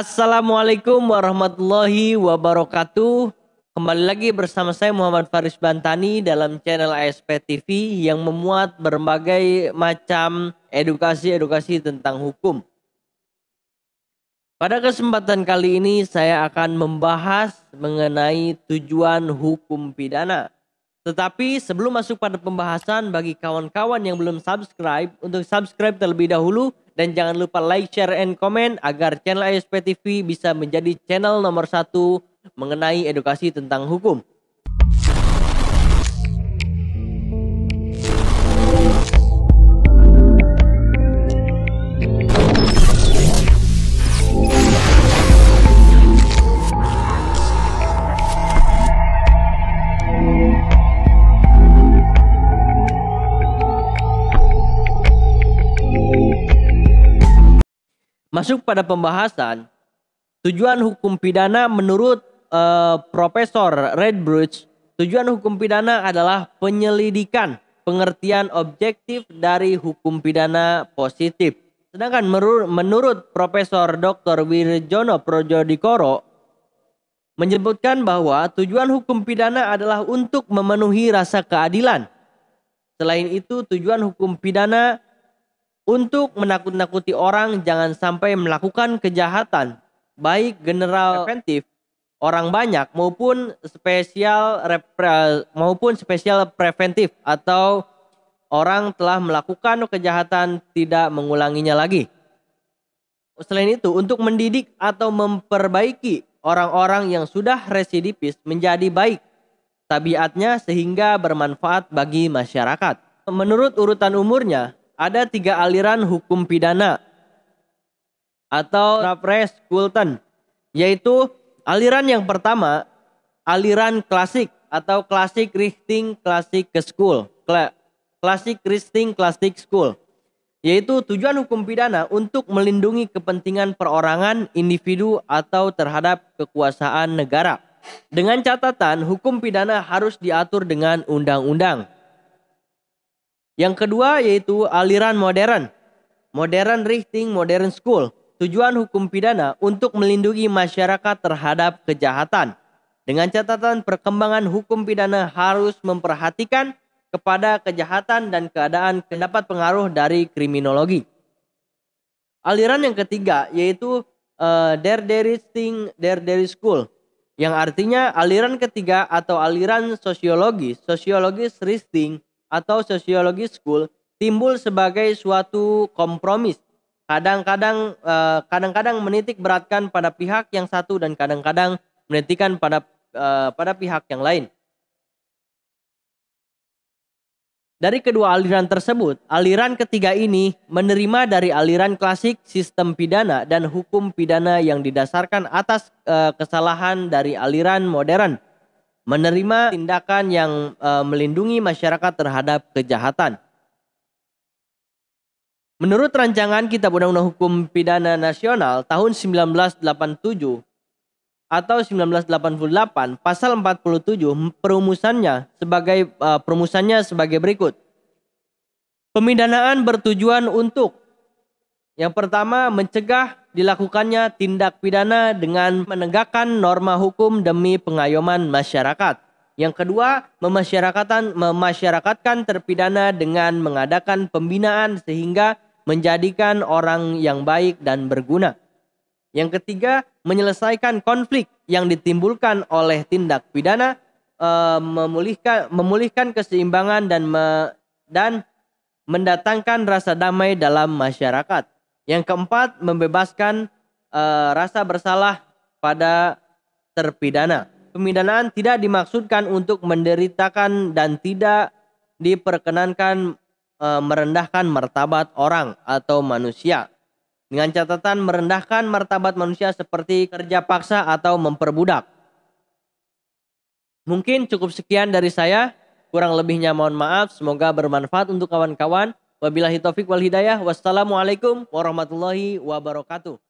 Assalamualaikum warahmatullahi wabarakatuh. Kembali lagi bersama saya Muhammad Faris Bantani dalam channel ASP TV yang memuat berbagai macam edukasi tentang hukum. Pada kesempatan kali ini saya akan membahas mengenai tujuan hukum pidana. Tetapi sebelum masuk pada pembahasan, bagi kawan-kawan yang belum subscribe, untuk subscribe terlebih dahulu. Dan jangan lupa like, share, and comment agar channel ASP TV bisa menjadi channel nomor 1 mengenai edukasi tentang hukum. Masuk pada pembahasan, tujuan hukum pidana menurut Profesor Redbridge, tujuan hukum pidana adalah penyelidikan pengertian objektif dari hukum pidana positif. Sedangkan menurut Profesor Dr. Wirjono Projodikoro menyebutkan bahwa tujuan hukum pidana adalah untuk memenuhi rasa keadilan. Selain itu, tujuan hukum pidana untuk menakut-nakuti orang jangan sampai melakukan kejahatan, baik general preventif orang banyak maupun spesial preventif atau orang telah melakukan kejahatan tidak mengulanginya lagi. Selain itu, untuk mendidik atau memperbaiki orang-orang yang sudah residivis menjadi baik tabiatnya sehingga bermanfaat bagi masyarakat. Menurut urutan umurnya, ada 3 aliran hukum pidana atau Kulten, yaitu aliran yang pertama, aliran klasik atau Classic Richting Classic School, yaitu tujuan hukum pidana untuk melindungi kepentingan perorangan, individu atau terhadap kekuasaan negara. Dengan catatan hukum pidana harus diatur dengan undang-undang. Yang kedua yaitu aliran modern Richting Modern School. Tujuan hukum pidana untuk melindungi masyarakat terhadap kejahatan. Dengan catatan perkembangan hukum pidana harus memperhatikan kepada kejahatan dan keadaan mendapat pengaruh dari kriminologi. Aliran yang ketiga yaitu Der School, yang artinya aliran ketiga atau aliran sosiologis Richting atau sosiologi school timbul sebagai suatu kompromis. Kadang-kadang menitik beratkan pada pihak yang satu dan kadang-kadang menitikkan pada pihak yang lain. Dari kedua aliran tersebut, aliran ketiga ini menerima dari aliran klasik sistem pidana dan hukum pidana yang didasarkan atas kesalahan dari aliran modern, menerima tindakan yang melindungi masyarakat terhadap kejahatan. Menurut rancangan Kitab Undang-Undang Hukum Pidana Nasional tahun 1987 atau 1988, pasal 47 perumusannya sebagai berikut. Pemidanaan bertujuan untuk: yang pertama, mencegah dilakukannya tindak pidana dengan menegakkan norma hukum demi pengayoman masyarakat. Yang kedua, memasyarakatkan terpidana dengan mengadakan pembinaan sehingga menjadikan orang yang baik dan berguna. Yang ketiga, menyelesaikan konflik yang ditimbulkan oleh tindak pidana, memulihkan keseimbangan dan mendatangkan rasa damai dalam masyarakat. Yang keempat, membebaskan rasa bersalah pada terpidana. Pemidanaan tidak dimaksudkan untuk menderitakan dan tidak diperkenankan merendahkan martabat orang atau manusia. Dengan catatan merendahkan martabat manusia seperti kerja paksa atau memperbudak. Mungkin cukup sekian dari saya. Kurang lebihnya mohon maaf. Semoga bermanfaat untuk kawan-kawan. Wabillahi taufik wal hidayah. Wassalamualaikum warahmatullahi wabarakatuh.